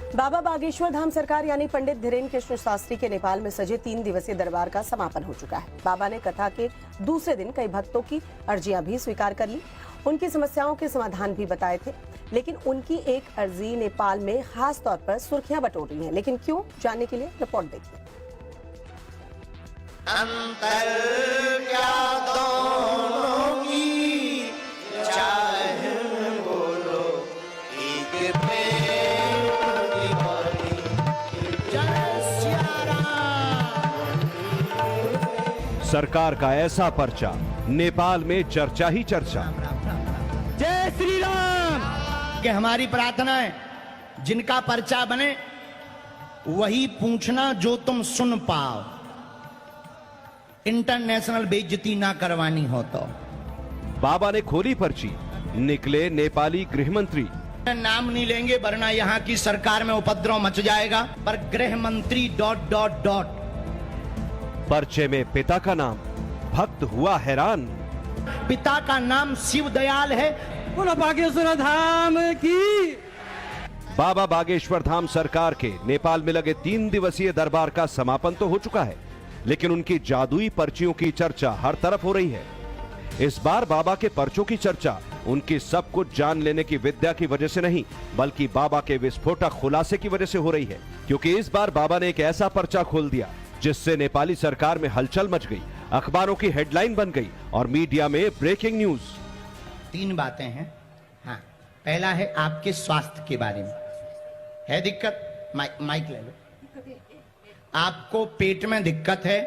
बाबा बागेश्वर धाम सरकार यानी पंडित धीरेन्द्र कृष्ण शास्त्री के नेपाल में सजे 3 दिवसीय दरबार का समापन हो चुका है। बाबा ने कथा के दूसरे दिन कई भक्तों की अर्जियां भी स्वीकार कर ली, उनकी समस्याओं के समाधान भी बताए थे। लेकिन उनकी एक अर्जी नेपाल में खास तौर पर सुर्खियां बटोर रही है। लेकिन क्यों, जानने के लिए रिपोर्ट देखिए। सरकार का ऐसा पर्चा, नेपाल में चर्चा ही चर्चा। जय श्री राम। कि हमारी प्रार्थना है, जिनका पर्चा बने वही पूछना जो तुम सुन पाओ, इंटरनेशनल बेइज्जती ना करवानी हो तो। बाबा ने खोली पर्ची, निकले नेपाली गृह मंत्री। नाम नहीं लेंगे वरना यहाँ की सरकार में उपद्रव मच जाएगा, पर गृह मंत्री ... पर्चे में पिता का नाम, भक्त हुआ हैरान। पिता का नाम शिव दयाल है। बोलो बागेश्वर धाम की। बाबा बागेश्वर धाम सरकार के नेपाल में लगे 3 दिवसीय दरबार का समापन तो हो चुका है, लेकिन उनकी जादुई पर्चियों की चर्चा हर तरफ हो रही है। इस बार बाबा के पर्चों की चर्चा उनकी सब कुछ जान लेने की विद्या की वजह से नहीं, बल्कि बाबा के विस्फोटक खुलासे की वजह से हो रही है। क्योंकि इस बार बाबा ने एक ऐसा पर्चा खोल दिया जिससे नेपाली सरकार में हलचल मच गई, अखबारों की हेडलाइन बन गई और मीडिया में ब्रेकिंग न्यूज। 3 बातें हैं। हाँ, पहला है आपके स्वास्थ्य के बारे में है दिक्कत। माइक ले लो। आपको पेट में दिक्कत है?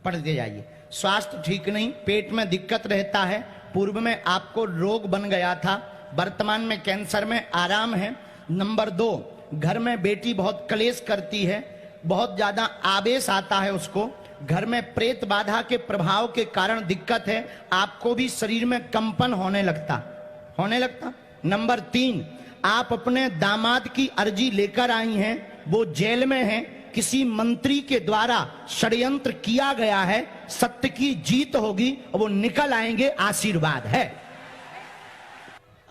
पढ़ दे जाइए। स्वास्थ्य ठीक नहीं, पेट में दिक्कत रहता है। पूर्व में आपको रोग बन गया था, वर्तमान में कैंसर में आराम है। नंबर 2, घर में बेटी बहुत क्लेश करती है, बहुत ज्यादा आवेश आता है उसको। घर में प्रेत बाधा के प्रभाव के कारण दिक्कत है, आपको भी शरीर में कंपन होने लगता। नंबर 3, आप अपने दामाद की अर्जी लेकर आई हैं, वो जेल में हैं, किसी मंत्री के द्वारा षड्यंत्र किया गया है, सत्य की जीत होगी और वो निकल आएंगे, आशीर्वाद है।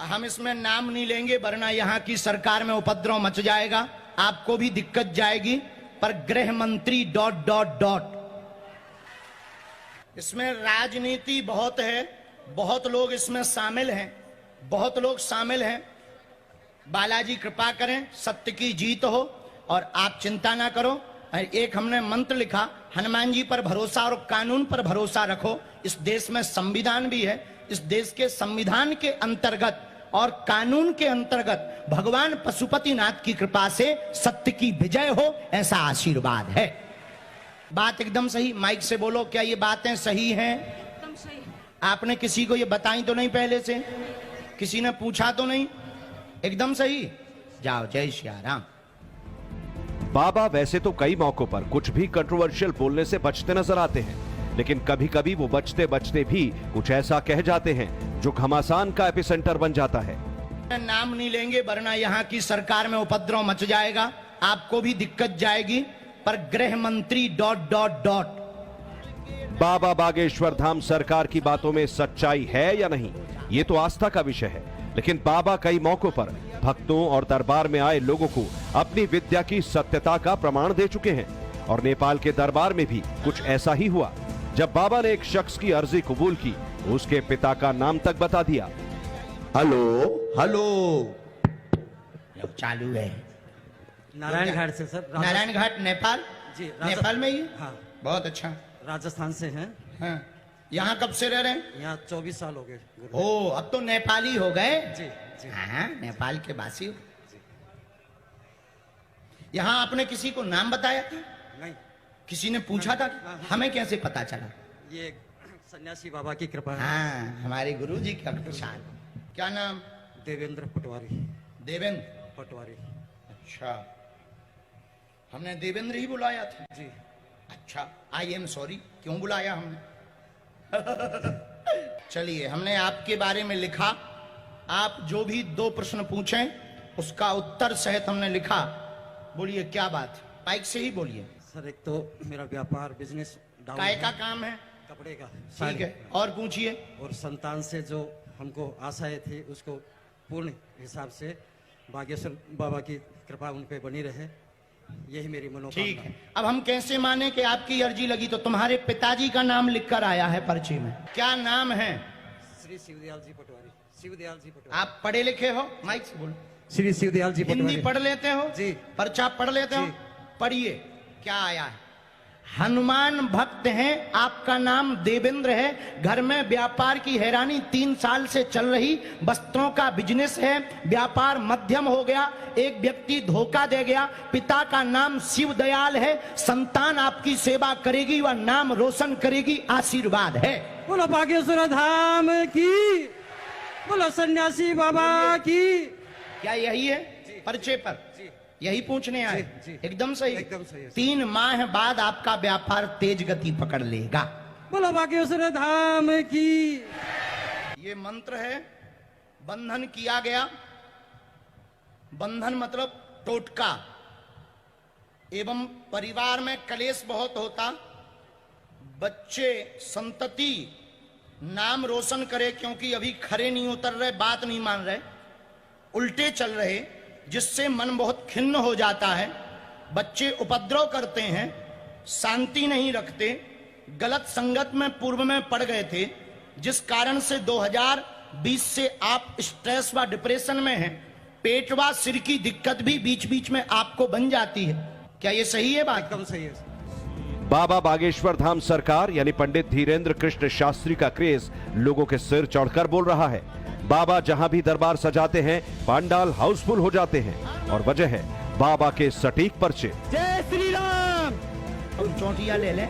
हम इसमें नाम नहीं लेंगे वरना यहाँ की सरकार में उपद्रव मच जाएगा, आपको भी दिक्कत जाएगी, पर गृह मंत्री ... इसमें राजनीति बहुत है, बहुत लोग इसमें शामिल हैं। बालाजी कृपा करें, सत्य की जीत हो और आप चिंता ना करो। एक हमने मंत्र लिखा, हनुमान जी पर भरोसा और कानून पर भरोसा रखो। इस देश में संविधान भी है, इस देश के संविधान के अंतर्गत और कानून के अंतर्गत भगवान पशुपतिनाथ की कृपा से सत्य की विजय हो, ऐसा आशीर्वाद है। बात एकदम सही। माइक से बोलो, क्या ये बातें सही हैं? एकदम सही। आपने किसी को ये बताई तो नहीं पहले से? किसी ने पूछा तो नहीं? एकदम सही। जाओ, जय श्री राम। बाबा वैसे तो कई मौकों पर कुछ भी कंट्रोवर्शियल बोलने से बचते नजर आते हैं, लेकिन कभी कभी वो बचते बचते भी कुछ ऐसा कह जाते हैं जो घमासान का एपिसेंटर बन जाता है। नाम नहीं लेंगे वरना यहाँ की सरकार में उपद्रव मच जाएगा, आपको भी दिक्कत जाएगी, पर गृह मंत्री ... बाबा बागेश्वर धाम सरकार की बातों में सच्चाई है या नहीं, ये तो आस्था का विषय है। लेकिन बाबा कई मौकों पर भक्तों और दरबार में आए लोगों को अपनी विद्या की सत्यता का प्रमाण दे चुके हैं। और नेपाल के दरबार में भी कुछ ऐसा ही हुआ, जब बाबा ने एक शख्स की अर्जी कबूल की, उसके पिता का नाम तक बता दिया। हेलो चालू है। नारायण घाट से सर। नारायण घाट नेपाल? जी, नेपाल में ही? हाँ। बहुत अच्छा। राजस्थान से हैं। हाँ। यहाँ कब से रह रहे हैं? यहाँ 24 साल हो गए। ओ, अब तो नेपाली हो गए। जी। हाँ, नेपाल के वासी हो। यहाँ आपने किसी को नाम बताया था? नहीं। किसी ने पूछा था? हमें कैसे पता चला? ये सन्यासी बाबा की कृपा है। हाँ, हमारे गुरु जी का प्रसाद। क्या नाम? देवेंद्र पटवारी। देवेंद्र पटवारी। अच्छा, हमने देवेंद्र ही बुलाया था। जी। अच्छा, आई एम सॉरी, क्यों बुलाया हमने? चलिए, हमने आपके बारे में लिखा, आप जो भी 2 प्रश्न पूछें उसका उत्तर सहित हमने लिखा। बोलिए क्या बात? माइक से ही बोलिए। सर, एक तो मेरा व्यापार बिजनेस काय का काम है? कपड़े का। ठीक है, और पूछिए। और संतान से जो हमको आशाएं थी उसको पूर्ण हिसाब से बागेश्वर बाबा की कृपा उन पे बनी रहे, यही मेरी ठीक मनोकामना। है, अब हम कैसे माने कि आपकी अर्जी लगी? तो तुम्हारे पिताजी का नाम लिखकर आया है पर्ची में। क्या नाम है? श्री शिवदयाल जी पटवारी। शिवदयाल जी पटवारी। आप पढ़े लिखे हो? माइक से बोलो। श्री शिवदयाल जी हिंदी पटवारी। पढ़ लेते हो? जी। पर्चा पढ़ लेते हो? जी। पढ़िए क्या आया है। हनुमान भक्त हैं, आपका नाम देवेंद्र है, घर में व्यापार की हैरानी 3 साल से चल रही, वस्त्रों का बिजनेस है, व्यापार मध्यम हो गया, एक व्यक्ति धोखा दे गया, पिता का नाम शिवदयाल है, संतान आपकी सेवा करेगी व नाम रोशन करेगी, आशीर्वाद है। बोलो बागेश्वर धाम की, बोलो सन्यासी बाबा की। क्या यही है पर्चे पर? यही पूछने आए? जी। एकदम सही। एकदम सही है। 3 माह बाद आपका व्यापार तेज गति पकड़ लेगा। बोलो बागेश्वर धाम की। ये मंत्र है, बंधन किया गया। बंधन मतलब टोटका। एवं परिवार में कलेश बहुत होता, बच्चे संतति नाम रोशन करे, क्योंकि अभी खरे नहीं उतर रहे, बात नहीं मान रहे, उल्टे चल रहे, जिससे मन बहुत खिन्न हो जाता है। बच्चे उपद्रव करते हैं, शांति नहीं रखते, गलत संगत में पूर्व में पड़ गए थे, जिस कारण से 2020 से आप स्ट्रेस व डिप्रेशन में हैं। पेट व सिर की दिक्कत भी बीच बीच में आपको बन जाती है। क्या ये सही है बात? एकदम सही है। बाबा बागेश्वर धाम सरकार यानी पंडित धीरेन्द्र कृष्ण शास्त्री का क्रेज लोगों के सिर चढ़कर बोल रहा है। बाबा जहां भी दरबार सजाते हैं, पंडाल हाउसफुल हो जाते हैं, और वजह है बाबा के सटीक पर्चे। जय श्री राम। तुम चोटियां ले लें,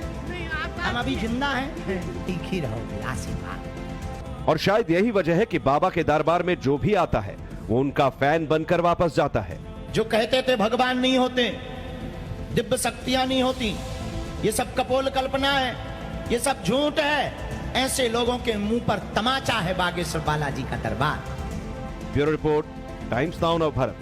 हम अभी जिंदा हैं, ठीक ही रहोगे, आशीर्वाद। और शायद यही वजह है कि बाबा के दरबार में जो भी आता है वो उनका फैन बनकर वापस जाता है। जो कहते थे भगवान नहीं होते, दिव्य शक्तियां नहीं होती, ये सब कपोल कल्पना है, ये सब झूठ है, ऐसे लोगों के मुंह पर तमाचा है बागेश्वर बालाजी का दरबार। ब्यूरो रिपोर्ट, टाइम्स नाउ नव भारत।